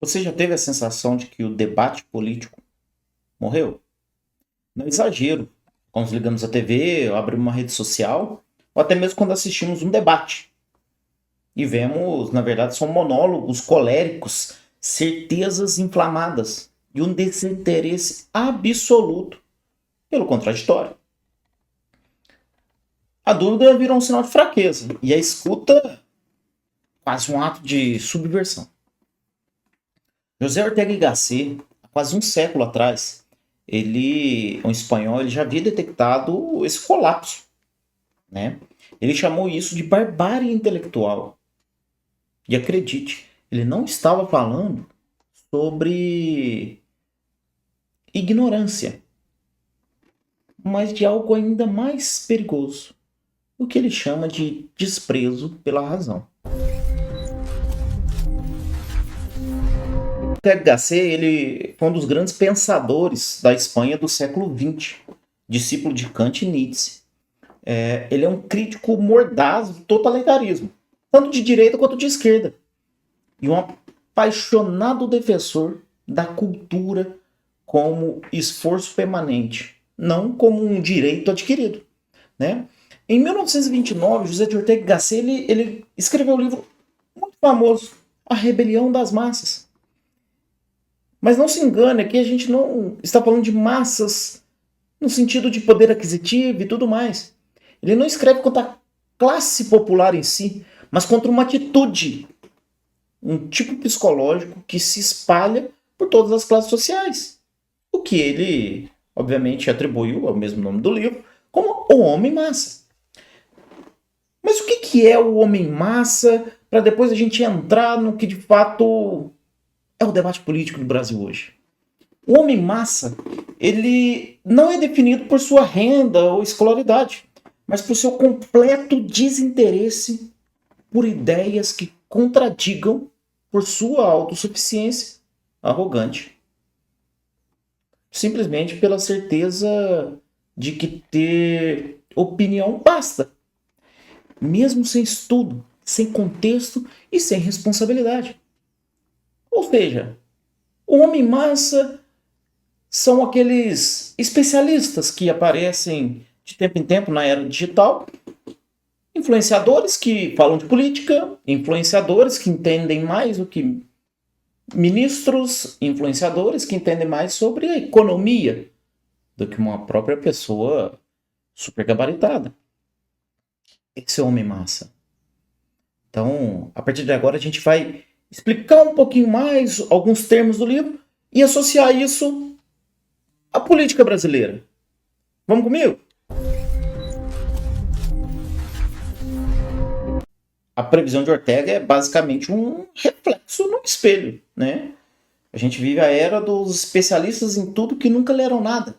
Você já teve a sensação de que o debate político morreu? Não exagero. Quando ligamos a TV, ou abrimos uma rede social, ou até mesmo quando assistimos um debate. E vemos, na verdade, são monólogos coléricos, certezas inflamadas e um desinteresse absoluto pelo contraditório. A dúvida virou um sinal de fraqueza e a escuta quase um ato de subversão. José Ortega y Gasset, há quase um século atrás, um espanhol, ele já havia detectado esse colapso, né? Ele chamou isso de barbárie intelectual. E acredite, ele não estava falando sobre ignorância, mas de algo ainda mais perigoso, o que ele chama de desprezo pela razão. Ortega y Gasset, ele foi um dos grandes pensadores da Espanha do século XX, discípulo de Kant e Nietzsche. Ele é um crítico mordaz do totalitarismo, tanto de direita quanto de esquerda, e um apaixonado defensor da cultura como esforço permanente, não como um direito adquirido, né? Em 1929, José de Ortega y Gasset ele escreveu um livro muito famoso, A Rebelião das Massas. Mas não se engane, aqui a gente não está falando de massas no sentido de poder aquisitivo e tudo mais. Ele não escreve contra a classe popular em si, mas contra uma atitude, um tipo psicológico que se espalha por todas as classes sociais. O que ele, obviamente, atribuiu ao mesmo nome do livro, como o homem massa. Mas o que é o homem massa, para depois a gente entrar no que de fato é o debate político do Brasil hoje? O homem massa, ele não é definido por sua renda ou escolaridade, mas por seu completo desinteresse por ideias que contradigam por sua autossuficiência arrogante. Simplesmente pela certeza de que ter opinião basta, mesmo sem estudo, sem contexto e sem responsabilidade. Ou seja, o homem massa são aqueles especialistas que aparecem de tempo em tempo na era digital, influenciadores que falam de política, influenciadores que entendem mais do que ministros, influenciadores que entendem mais sobre a economia do que uma própria pessoa super gabaritada. Esse é o homem massa. Então, a partir de agora, a gente vai explicar um pouquinho mais alguns termos do livro e associar isso à política brasileira. Vamos comigo? A previsão de Ortega é basicamente um reflexo no espelho, né? A gente vive a era dos especialistas em tudo que nunca leram nada.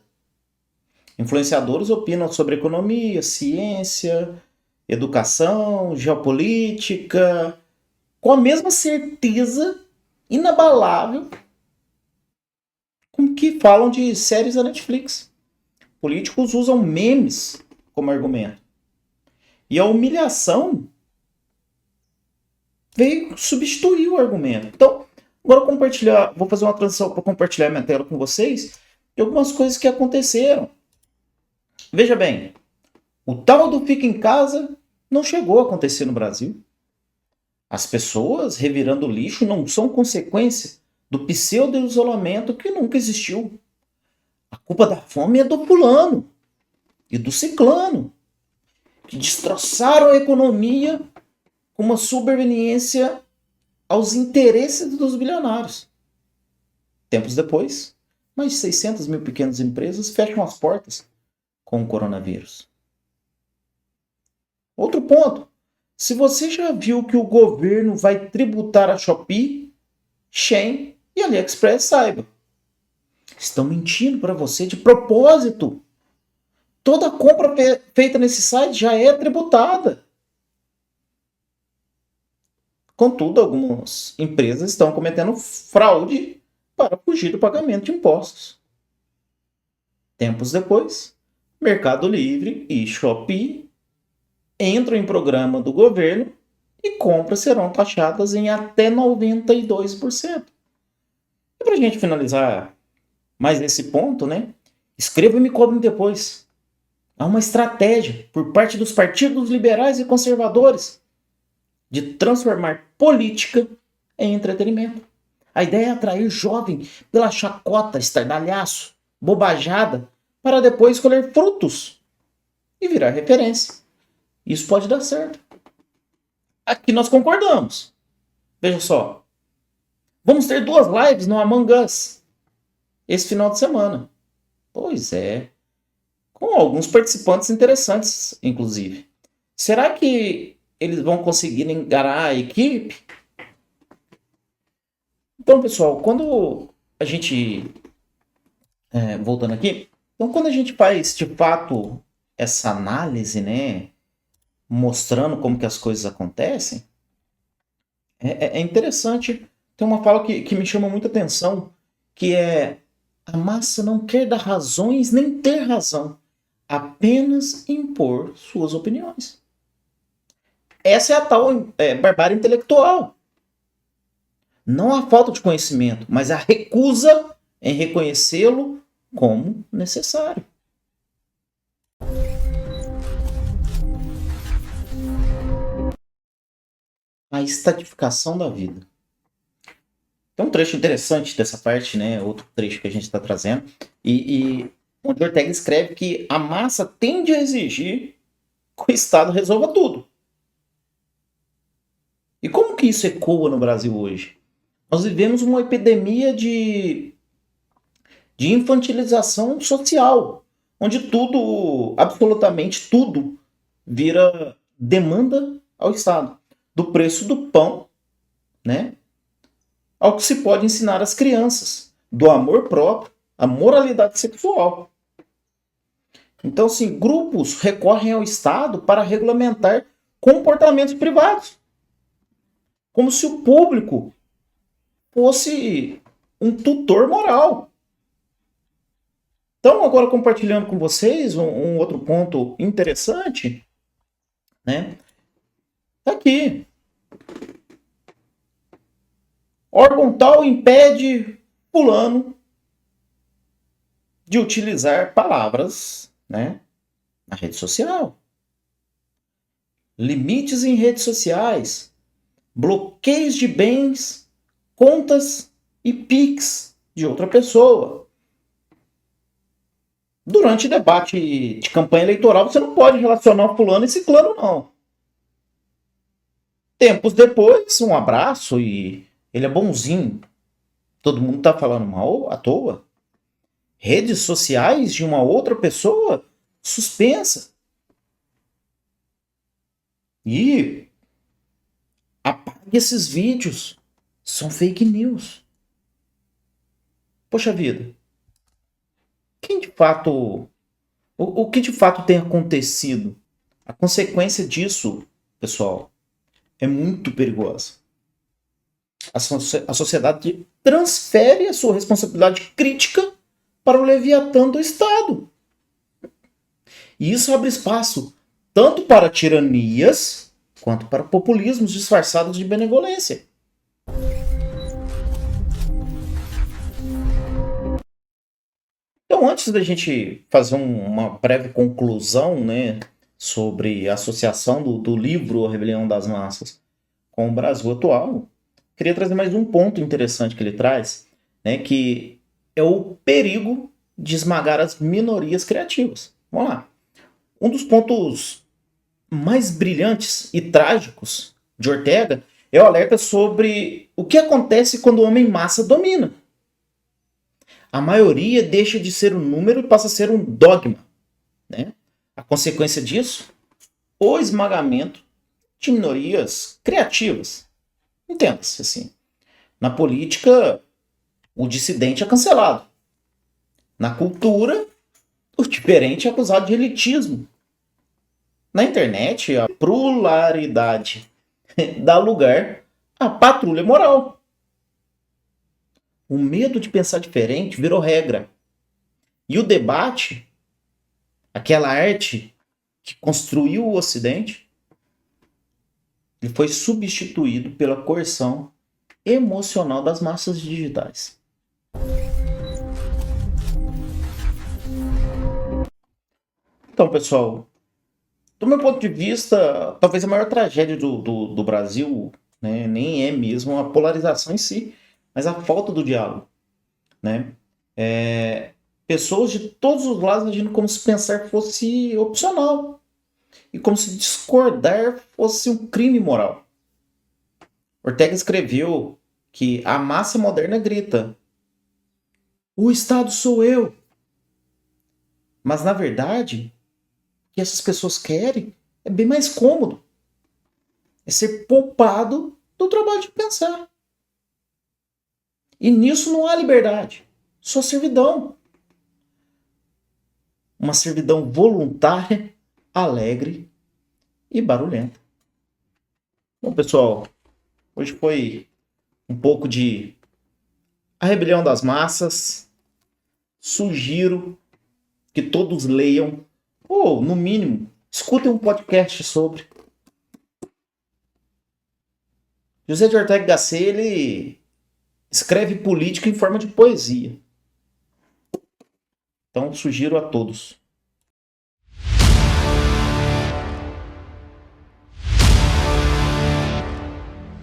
Influenciadores opinam sobre economia, ciência, educação, geopolítica, com a mesma certeza inabalável com que falam de séries da Netflix. Políticos usam memes como argumento. E a humilhação veio substituir o argumento. Então, agora vou fazer uma transição para compartilhar minha tela com vocês de algumas coisas que aconteceram. Veja bem, o tal do fica em casa não chegou a acontecer no Brasil. As pessoas revirando lixo não são consequência do pseudo-isolamento que nunca existiu. A culpa da fome é do fulano e do ciclano, que destroçaram a economia com uma subserviência aos interesses dos bilionários. Tempos depois, mais de 600 mil pequenas empresas fecham as portas com o coronavírus. Outro ponto. Se você já viu que o governo vai tributar a Shopee, Shein e AliExpress, saiba. Estão mentindo para você de propósito. Toda compra feita nesse site já é tributada. Contudo, algumas empresas estão cometendo fraude para fugir do pagamento de impostos. Tempos depois, Mercado Livre e Shopee entram em programa do governo e compras serão taxadas em até 92%. Para a gente finalizar mais esse ponto, né? Escreva e me cobrem depois. Há uma estratégia por parte dos partidos liberais e conservadores de transformar política em entretenimento. A ideia é atrair jovem pela chacota, estardalhaço, bobajada, para depois colher frutos e virar referência. Isso pode dar certo. Aqui nós concordamos. Veja só. Vamos ter 2 lives no Among Us esse final de semana. Pois é. Com alguns participantes interessantes, inclusive. Será que eles vão conseguir enganar a equipe? Então, pessoal, quando a gente... voltando aqui. Então, quando a gente faz, de fato, essa análise, né? Mostrando como que as coisas acontecem, é interessante. Tem uma fala que me chama muita atenção, que é: a massa não quer dar razões nem ter razão, apenas impor suas opiniões. Essa é a tal barbárie intelectual. Não a falta de conhecimento, mas a recusa em reconhecê-lo como necessário. A estatificação da vida. Tem um trecho interessante dessa parte, né? Outro trecho que a gente está trazendo. E onde Ortega escreve que a massa tende a exigir que o Estado resolva tudo. E como que isso ecoa no Brasil hoje? Nós vivemos uma epidemia de infantilização social, onde tudo, absolutamente tudo, vira demanda ao Estado. Do preço do pão, né? Ao que se pode ensinar às crianças, do amor próprio, à moralidade sexual. Então, sim, grupos recorrem ao Estado para regulamentar comportamentos privados, como se o público fosse um tutor moral. Então, agora compartilhando com vocês um outro ponto interessante, né? Tá aqui. Órgão tal impede fulano de utilizar palavras, né, na rede social. Limites em redes sociais. Bloqueios de bens, contas e Pix de outra pessoa. Durante debate de campanha eleitoral, você não pode relacionar fulano e ciclano, não. Tempos depois, um abraço e ele é bonzinho. Todo mundo tá falando mal à toa. Redes sociais de uma outra pessoa suspensa. E apague esses vídeos. São fake news. Poxa vida. Quem de fato... O que de fato tem acontecido? A consequência disso, pessoal, é muito perigosa. A sociedade transfere a sua responsabilidade crítica para o Leviatã do Estado. E isso abre espaço tanto para tiranias quanto para populismos disfarçados de benevolência. Então, antes da gente fazer uma breve conclusão, né, sobre a associação do livro A Rebelião das Massas com o Brasil atual, queria trazer mais um ponto interessante que ele traz, né, que é o perigo de esmagar as minorias criativas. Vamos lá. Um dos pontos mais brilhantes e trágicos de Ortega é o alerta sobre o que acontece quando o homem massa domina. A maioria deixa de ser um número e passa a ser um dogma, né? A consequência disso, o esmagamento de minorias criativas. Entenda-se assim. Na política, o dissidente é cancelado. Na cultura, o diferente é acusado de elitismo. Na internet, a pluralidade dá lugar à patrulha moral. O medo de pensar diferente virou regra. E o debate, aquela arte que construiu o Ocidente, ele foi substituído pela coerção emocional das massas digitais. Então, pessoal, do meu ponto de vista, talvez a maior tragédia do Brasil, né, nem é mesmo a polarização em si, mas a falta do diálogo, né? Pessoas de todos os lados agindo como se pensar fosse opcional e como se discordar fosse um crime moral. Ortega escreveu que a massa moderna grita: o Estado sou eu. Mas, na verdade, o que essas pessoas querem é bem mais cômodo. É ser poupado do trabalho de pensar. E nisso não há liberdade, só servidão. Uma servidão voluntária, alegre e barulhenta. Bom, pessoal, hoje foi um pouco de A Rebelião das Massas. Sugiro que todos leiam, ou, no mínimo, escutem um podcast sobre. José de Ortega y Gasset, ele escreve política em forma de poesia. Então, sugiro a todos.